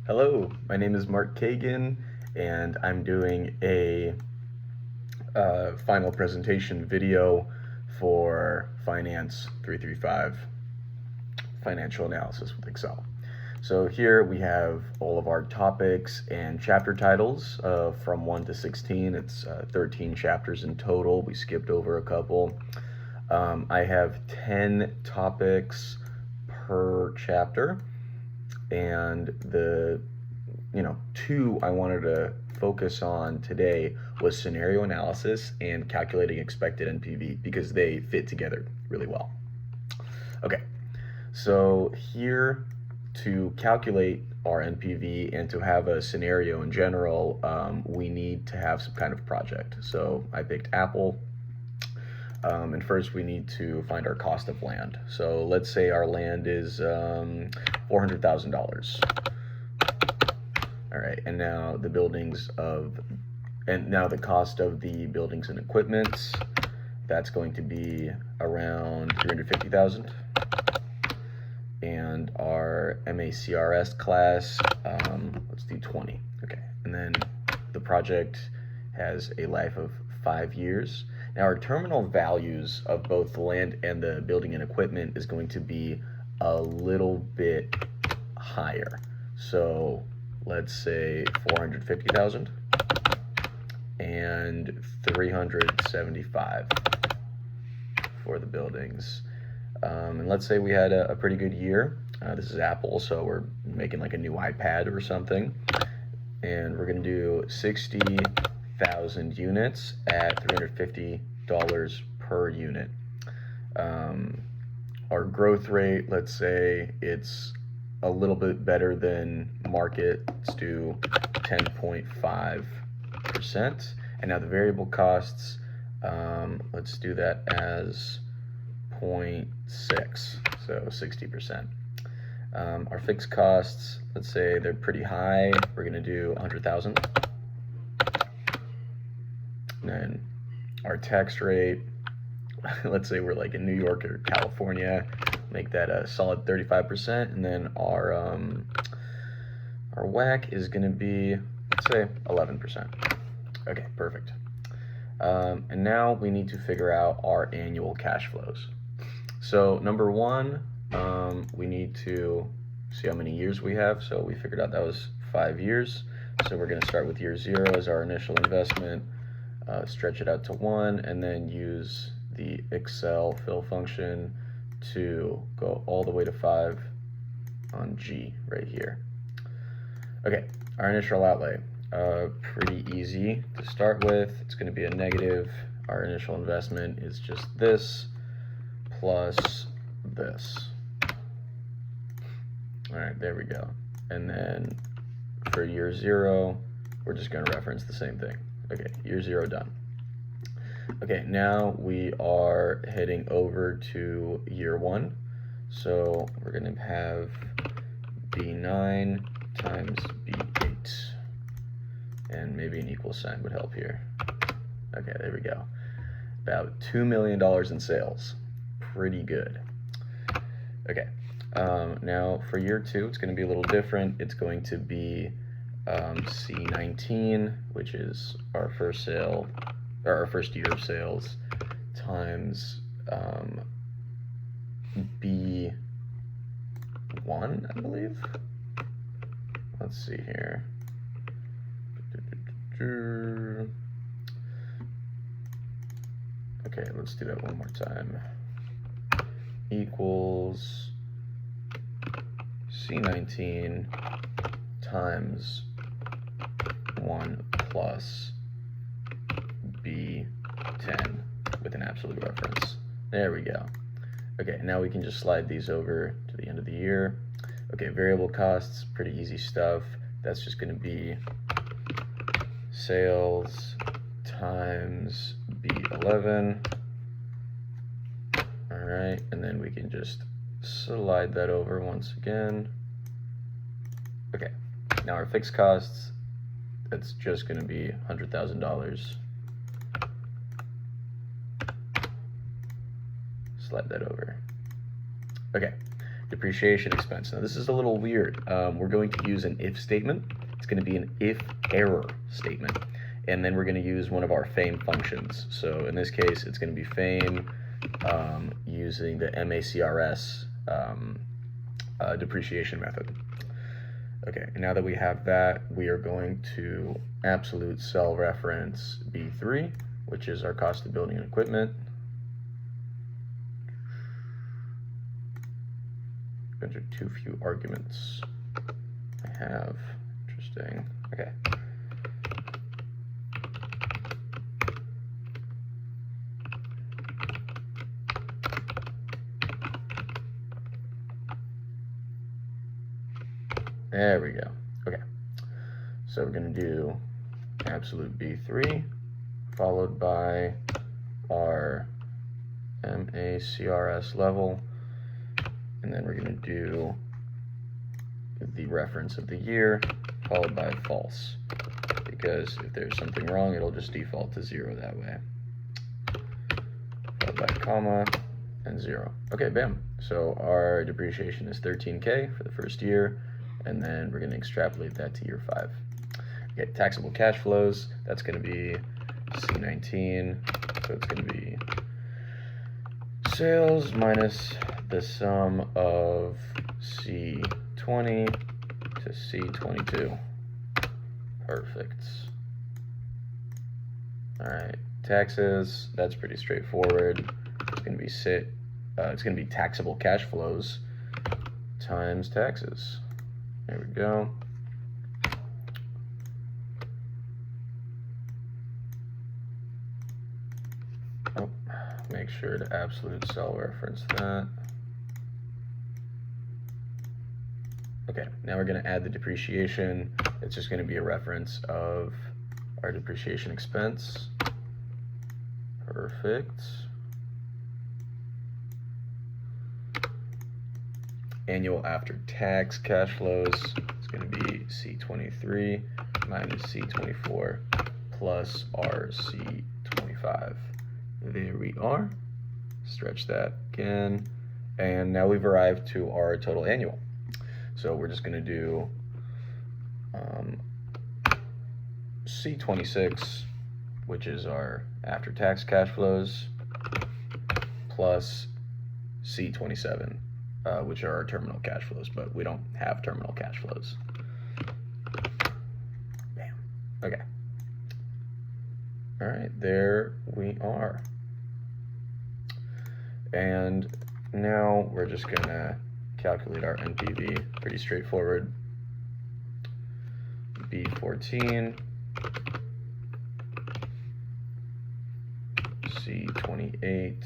Hello, my name is Mark Kagan, and I'm doing a final presentation video for Finance 335, Financial Analysis with Excel. So here we have all of our topics and chapter titles from 1 to 16. It's 13 chapters in total. We skipped over a couple. I have 10 topics per chapter, and the two I wanted to focus on today was scenario analysis and calculating expected NPV, because they fit together really well. Okay, so here, to calculate our NPV and to have a scenario in general, we need to have some kind of project. So I picked Apple. And first we need to find our cost of land. So let's say our land is $400,000. All right, and now the cost of the buildings and equipment, that's going to be around $350,000. And our MACRS class, let's do 20. Okay, and then the project has a life of 5 years. Now our terminal values of both the land and the building and equipment is going to be a little bit higher. So let's say 450,000 and 375 for the buildings. And let's say we had a pretty good year. This is Apple, so we're making like a new iPad or something. And we're gonna do 60,000 units at $350 per unit. Our growth rate, let's say it's a little bit better than market. Let's do 10.5%. And now the variable costs, let's do that as 0.6, so 60%. Our fixed costs, let's say they're pretty high. We're gonna do 100,000. And then our tax rate, let's say we're like in New York or California, make that a solid 35%. And then our WACC is gonna be, let's say 11%. Okay, perfect. And now we need to figure out our annual cash flows. So number one, we need to see how many years we have. So we figured out that was 5 years. So we're gonna start with year 0 as our initial investment, stretch it out to 1, and then use the Excel fill function to go all the way to 5 on G right here. Okay, our initial outlay, pretty easy to start with. It's gonna be a negative. Our initial investment is just this plus this. All right, there we go. And then for year 0, we're just gonna reference the same thing. Okay, year 0 done. Okay, now we are heading over to year 1. So we're gonna have B9 times B8. And maybe an equal sign would help here. Okay, there we go. About $2 million in sales. Pretty good. Okay, now for year 2, it's going to be a little different. It's going to be C19, which is our first sale, or our first year of sales, times B1, I believe. Let's see here. Okay, let's do that one more time. Equals C19 times 1 plus B10 with an absolute reference. There we go. Okay, now we can just slide these over to the end of the year. Okay, variable costs, pretty easy stuff. That's just going to be sales times B11. All right, and then we can just slide that over once again. Okay, now our fixed costs, that's just going to be $100,000. Slide that over. Okay, depreciation expense. Now this is a little weird. We're going to use an if statement. It's going to be an if error statement. And then we're going to use one of our fame functions. So in this case, it's going to be fame using the MACRS depreciation method. Okay, and now that we have that, we are going to absolute cell reference B3, which is our cost of building and equipment. Those are too few arguments I have. Interesting. Okay. There we go. Okay. So we're going to do absolute B3 followed by our MACRS level, and then we're going to do the reference of the year followed by false, because if there's something wrong, it'll just default to 0 that way. Followed by a comma and 0. Okay, bam. So our depreciation is 13K for the first year, and then we're going to extrapolate that to year 5. Okay, taxable cash flows, that's going to be C19, so it's going to be sales minus the sum of C20 to C22. Perfect. All right, taxes, that's pretty straightforward. It's going to be taxable cash flows times taxes. There we go. Oh, make sure to absolute cell reference that. Okay, now we're going to add the depreciation. It's just going to be a reference of our depreciation expense. Perfect. Annual after-tax cash flows is going to be C23 minus C24 plus our C25. There we are. Stretch that again. And now we've arrived to our total annual. So we're just going to do C26, which is our after-tax cash flows, plus C27. Which are our terminal cash flows, but we don't have terminal cash flows. Bam. Okay. All right, there we are. And now we're just gonna calculate our NPV. Pretty straightforward. B14, C28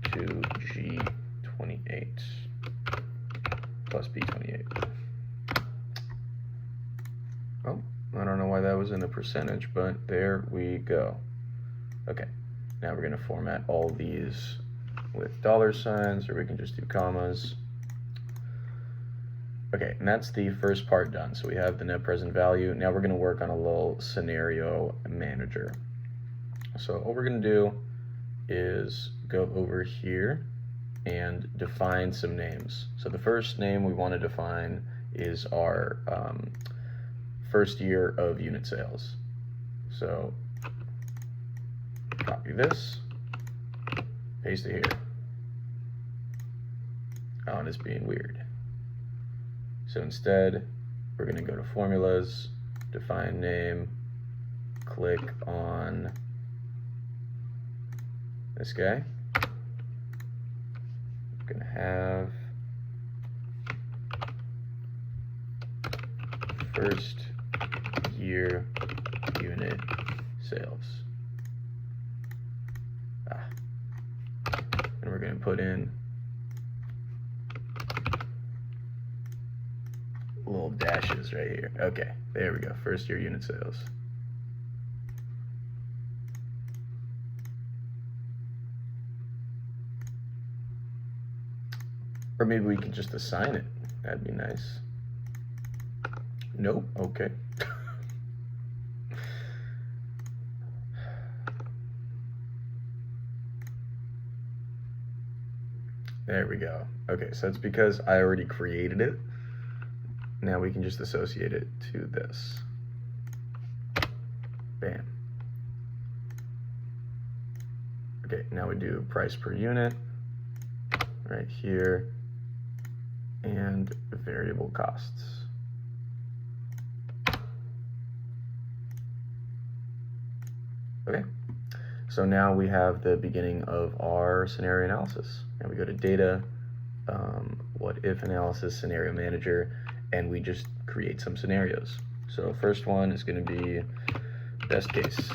to G28 plus B28. Oh, I don't know why that was in a percentage, but there we go. Okay, now we're going to format all these with dollar signs, or we can just do commas. Okay, and that's the first part done. So we have the net present value. Now we're going to work on a little scenario manager. So what we're going to do is go over here and define some names. So the first name we want to define is our first year of unit sales. So copy this, paste it here. Oh, and it's being weird. So instead, we're going to go to formulas, define name, click on this guy. We're going to have first year unit sales. And we're going to put in little dashes right here. Okay, there we go. First year unit sales. Or maybe we could just assign it. That'd be nice. Nope. Okay. There we go. Okay, so it's because I already created it. Now we can just associate it to this. Bam. Okay, now we do price per unit right here and variable costs. Okay, so now we have the beginning of our scenario analysis. And we go to data, what if analysis, scenario manager, and we just create some scenarios. So first one is going to be best case.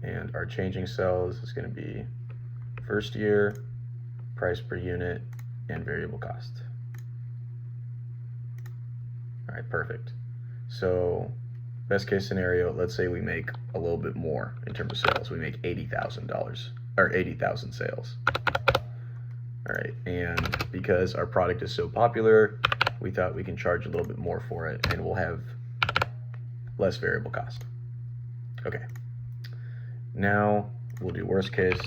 And our changing cells is going to be first year, price per unit, and variable cost. All right, perfect. So best case scenario, let's say we make a little bit more in terms of sales. We make $80,000 or 80,000 sales. All right, and because our product is so popular, we thought we can charge a little bit more for it and we'll have less variable cost. Okay, now we'll do worst case.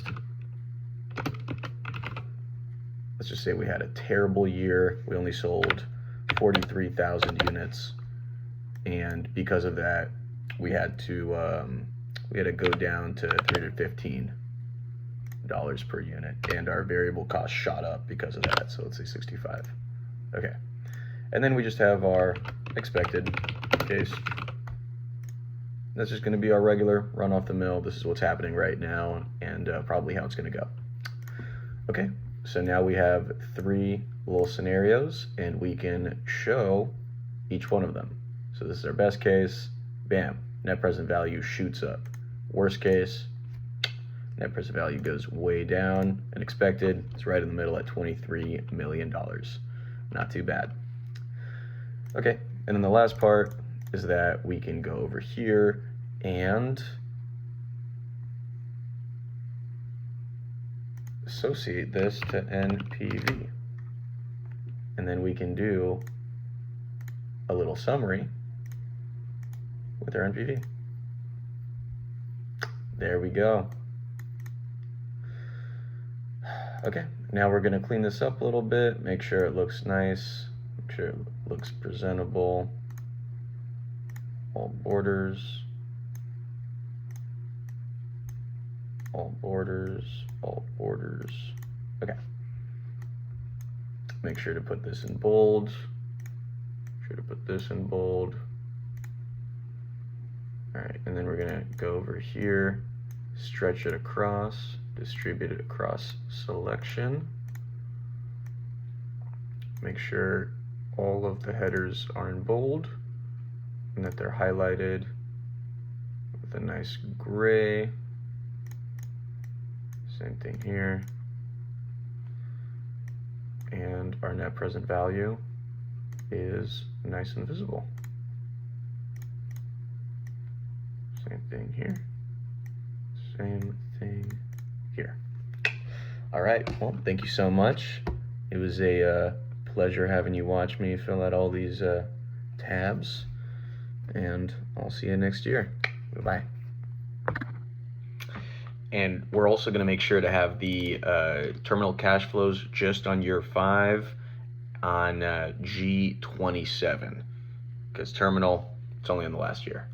Let's just say we had a terrible year. We only sold 43,000 units. And because of that, we had to go down to $315 per unit, and our variable cost shot up because of that. So let's say 65. Okay, and then we just have our expected case. That's just going to be our regular run off the mill. This is what's happening right now, and probably how it's going to go. Okay, so now we have 3 little scenarios, and we can show each one of them. So this is our best case, bam, net present value shoots up. Worst case, net present value goes way down, and expected, it's right in the middle at $23 million. Not too bad. Okay, and then the last part is that we can go over here and associate this to NPV. And then we can do a little summary with our NPV. There we go. Okay, now we're going to clean this up a little bit, make sure it looks nice, make sure it looks presentable. All borders, all borders, all borders. Okay. Make sure to put this in bold. Make sure to put this in bold. All right, and then we're gonna go over here, stretch it across, distribute it across selection. Make sure all of the headers are in bold and that they're highlighted with a nice gray. Same thing here. And our net present value is nice and visible. Same thing here. Same thing here. All right, well, thank you so much. It was a pleasure having you watch me fill out all these tabs, and I'll see you next year. Goodbye. And we're also going to make sure to have the terminal cash flows just on year 5 on G27, because terminal, it's only in the last year.